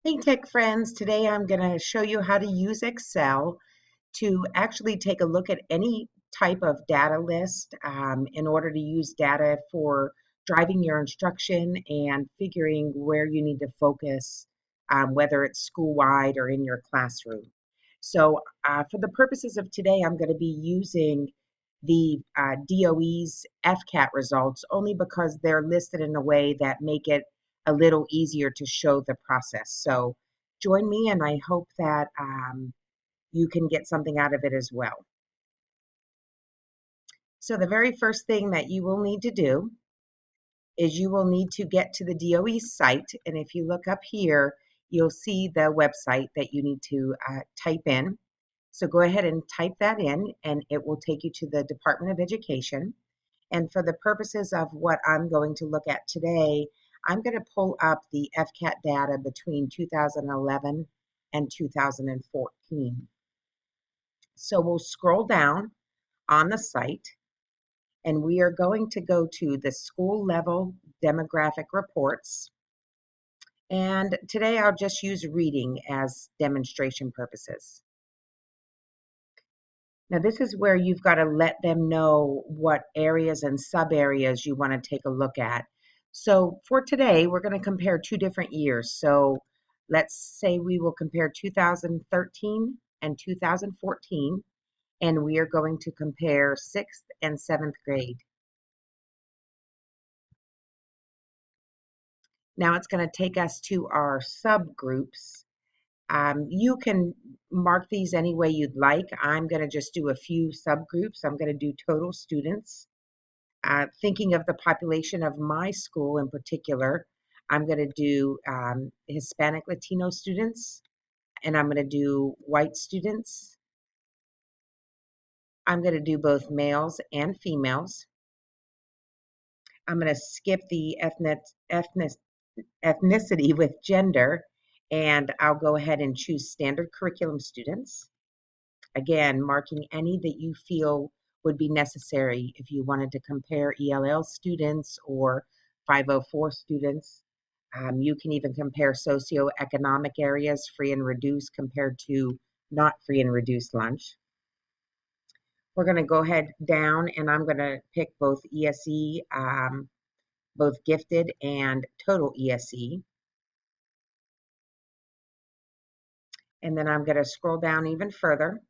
Hey tech friends, today I'm going to show you how to use Excel to actually take a look at any type of data list in order to use data for driving your instruction and figuring where you need to focus, whether it's school-wide or in your classroom. So for the purposes of today, I'm going to be using the DOE's FCAT results only because they're listed in a way that make it a little easier to show the process. So join me, and I hope that you can get something out of it as well. So the very first thing that you will need to do is you will need to get to the DOE site. And if you look up here, you'll see the website that you need to type in. So go ahead and type that in, and it will take you to the Department of Education. And for the purposes of what I'm going to look at today, I'm going to pull up the FCAT data between 2011 and 2014. So we'll scroll down on the site, and we are going to go to the school level demographic reports. And today I'll just use reading as demonstration purposes. Now this is where you've got to let them know what areas and sub areas you want to take a look at. So for today, we're going to compare two different years. So let's say we will compare 2013 and 2014, and we are going to compare 6th and 7th grade. Now it's going to take us to our subgroups. You can mark these any way you'd like. I'm going to just do a few subgroups. I'm going to do total students. Thinking of the population of my school in particular, I'm going to do Hispanic Latino students, and I'm going to do white students. I'm going to do both males and females. I'm going to skip the ethnicity with gender, and I'll go ahead and choose standard curriculum students. Again, marking any that you feel would be necessary if you wanted to compare ELL students or 504 students. You can even compare socioeconomic areas, free and reduced compared to not free and reduced lunch. We're going to go ahead down, and I'm going to pick both ESE, both gifted and total ESE. And then I'm going to scroll down even further,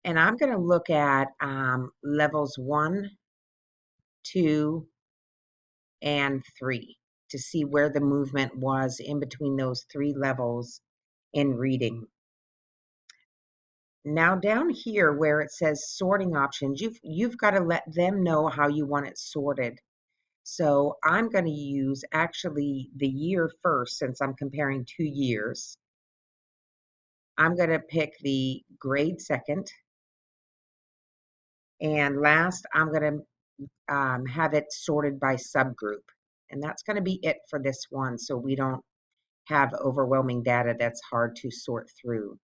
and I'm going to look at levels 1, 2, and 3 to see where the movement was in between those 3 levels in reading. Now down here where it says sorting options, you've got to let them know how you want it sorted. So I'm going to use actually the year first, since I'm comparing 2 years. I'm going to pick the grade second. And last, I'm going to have it sorted by subgroup. And that's going to be it for this one, so we don't have overwhelming data that's hard to sort through.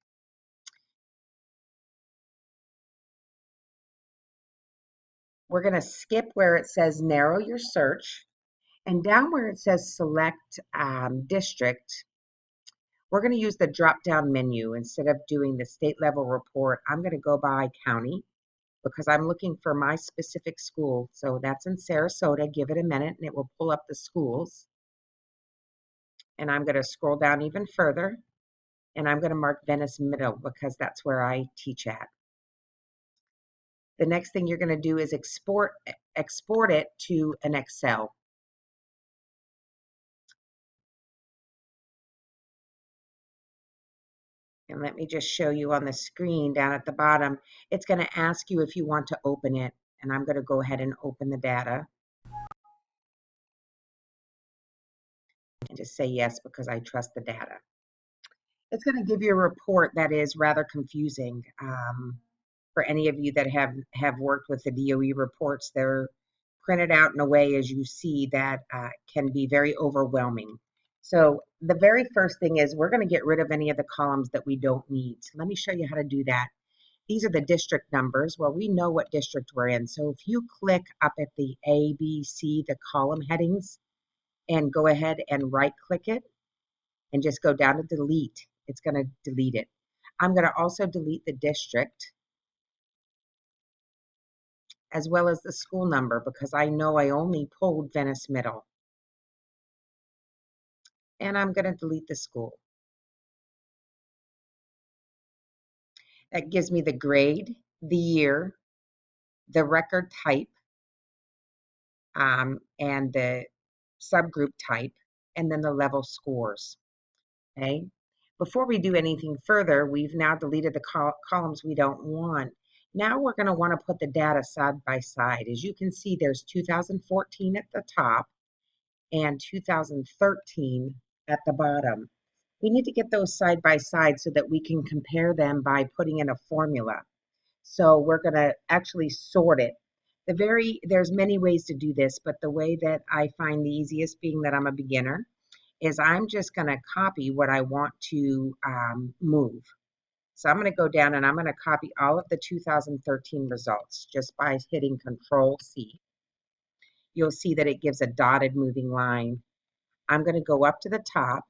We're going to skip where it says narrow your search, and down where it says select district, we're going to use the drop-down menu. Instead of doing the state level report, I'm going to go by county because I'm looking for my specific school. So that's in Sarasota. Give it a minute and it will pull up the schools. And I'm going to scroll down even further, and I'm going to mark Venice Middle because that's where I teach at. The next thing you're going to do is export it to an Excel. And let me just show you on the screen down at the bottom. It's going to ask you if you want to open it, and I'm going to go ahead and open the data. And just say yes because I trust the data. It's going to give you a report that is rather confusing. For any of you that have worked with the DOE reports, they're printed out in a way, as you see, that can be very overwhelming. So the very first thing is we're going to get rid of any of the columns that we don't need. So let me show you how to do that. These are the district numbers. Well, we know what district we're in. So if you click up at the A, B, C, the column headings, and go ahead and right click it, and just go down to delete. It's going to delete it. I'm going to also delete the district as well as the school number because I know I only pulled Venice Middle. And I'm going to delete the school. That gives me the grade, the year, the record type, and the subgroup type, and then the level scores. Okay. Before we do anything further, we've now deleted the columns we don't want. Now we're going to want to put the data side by side. As you can see, there's 2014 at the top and 2013 at the bottom. We need to get those side by side so that we can compare them by putting in a formula. So we're going to actually sort it. There's many ways to do this, but the way that I find the easiest, being that I'm a beginner, is I'm just going to copy what I want to move. So I'm going to go down and I'm going to copy all of the 2013 results just by hitting Control C. You'll see that it gives a dotted moving line. I'm going to go up to the top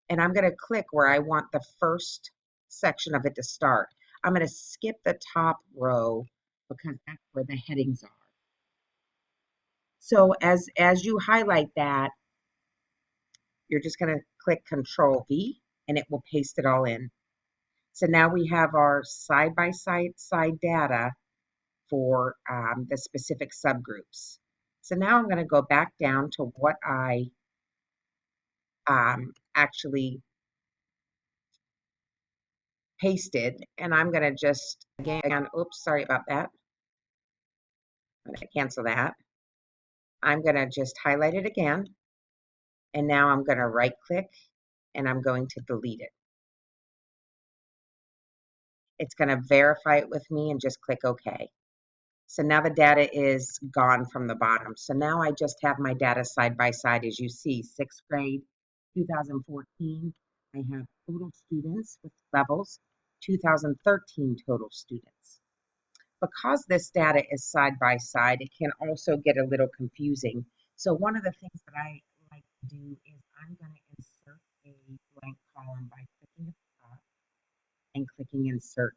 and I'm going to click where I want the first section of it to start. I'm going to skip the top row because that's where the headings are. So as you highlight that, you're just going to click Control V and it will paste it all in. So now we have our side-by-side data for the specific subgroups. So now I'm going to go back down to what I actually pasted, and I'm going to just, again, oops, sorry about that. I'm going to cancel that. I'm going to just highlight it again, and now I'm going to right-click, and I'm going to delete it. It's going to verify it with me and just click OK. So now the data is gone from the bottom. So now I just have my data side by side. As you see, 6th grade, 2014, I have total students with levels, 2013 total students. Because this data is side by side, it can also get a little confusing. So one of the things that I like to do is I'm going to insert a blank column by clicking at the top and clicking Insert.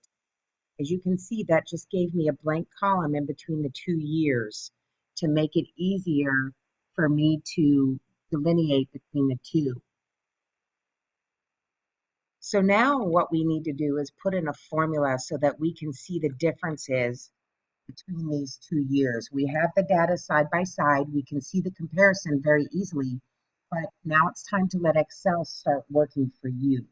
As you can see, that just gave me a blank column in between the 2 years to make it easier for me to delineate between the two. So now what we need to do is put in a formula so that we can see the differences between these 2 years. We have the data side by side. We can see the comparison very easily, but now it's time to let Excel start working for you.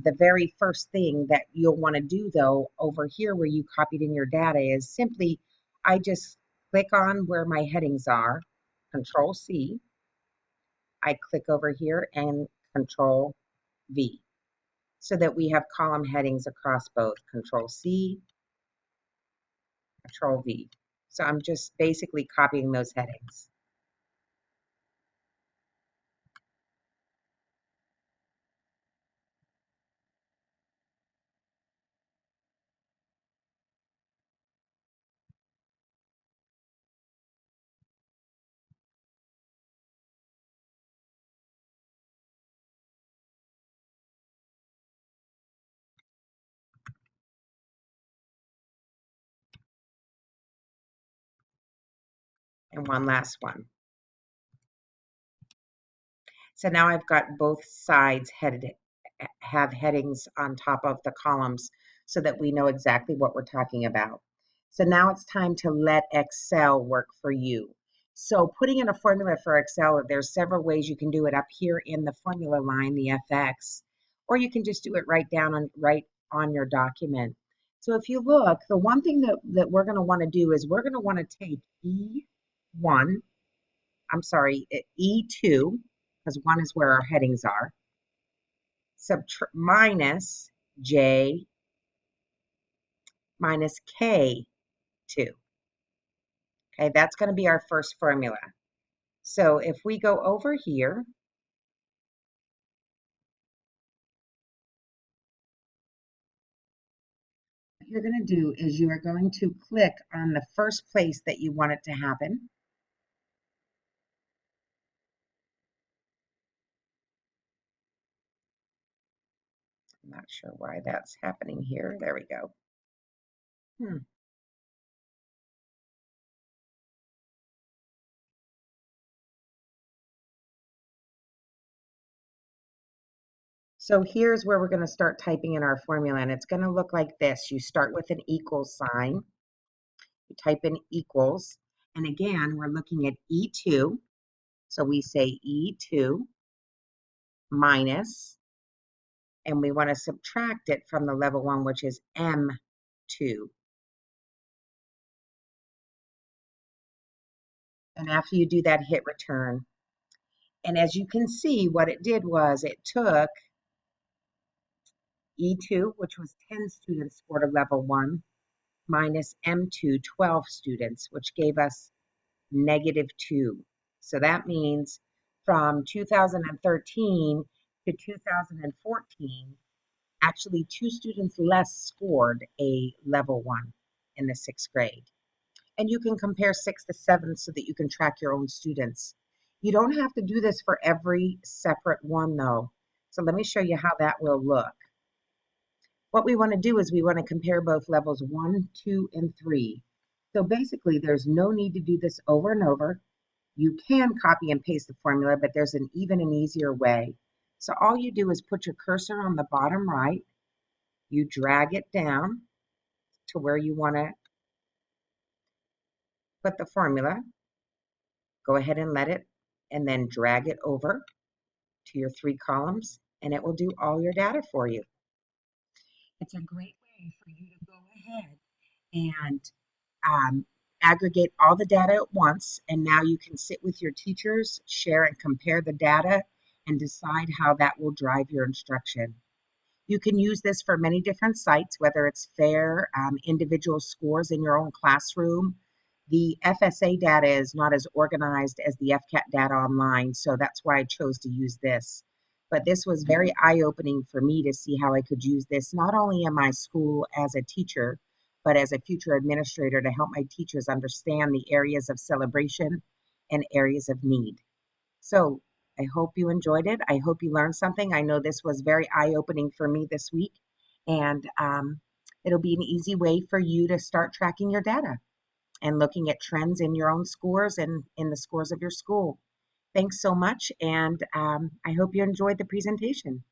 The very first thing that you'll want to do, though, over here where you copied in your data is simply, I just click on where my headings are, Control C. I click over here and Control V so that we have column headings across both. Control C, Control V. So I'm just basically copying those headings. And one last one. So now I've got both sides have headings on top of the columns so that we know exactly what we're talking about. So now it's time to let Excel work for you. So putting in a formula for Excel, there's several ways you can do it up here in the formula line, the FX, or you can just do it right on your document. So if you look, the one thing that we're going to want to do is we're going to want to take E2, because 1 is where our headings are, minus J minus K2. Okay, that's going to be our first formula. So if we go over here, what you're going to do is you are going to click on the first place that you want it to happen. I'm not sure why that's happening here. There we go. Hmm. So here's where we're going to start typing in our formula, and it's going to look like this. You start with an equal sign, you type in equals, and again, we're looking at E2. So we say E2 minus, and we want to subtract it from the level 1, which is M2. And after you do that, hit return. And as you can see, what it did was it took E2, which was 10 students scored a level 1, minus M2, 12 students, which gave us -2. So that means from 2013 to 2014, actually 2 students less scored a level 1 in the 6th grade. And you can compare 6th to 7th so that you can track your own students. You don't have to do this for every separate one though. So let me show you how that will look. What we want to do is we want to compare both levels 1, 2, and 3. So basically there's no need to do this over and over. You can copy and paste the formula, but there's an even and easier way. So all you do is put your cursor on the bottom right, you drag it down to where you want to put the formula, go ahead and let it, and then drag it over to your 3 columns, and it will do all your data for you. It's a great way for you to go ahead and aggregate all the data at once, and now you can sit with your teachers, share and compare the data, and decide how that will drive your instruction. You can use this for many different sites, whether it's fair, individual scores in your own classroom. The FSA data is not as organized as the FCAT data online, so that's why I chose to use this. But this was very eye-opening for me to see how I could use this not only in my school as a teacher, but as a future administrator to help my teachers understand the areas of celebration and areas of need. So I hope you enjoyed it. I hope you learned something. I know this was very eye-opening for me this week, and it'll be an easy way for you to start tracking your data and looking at trends in your own scores and in the scores of your school. Thanks so much, and I hope you enjoyed the presentation.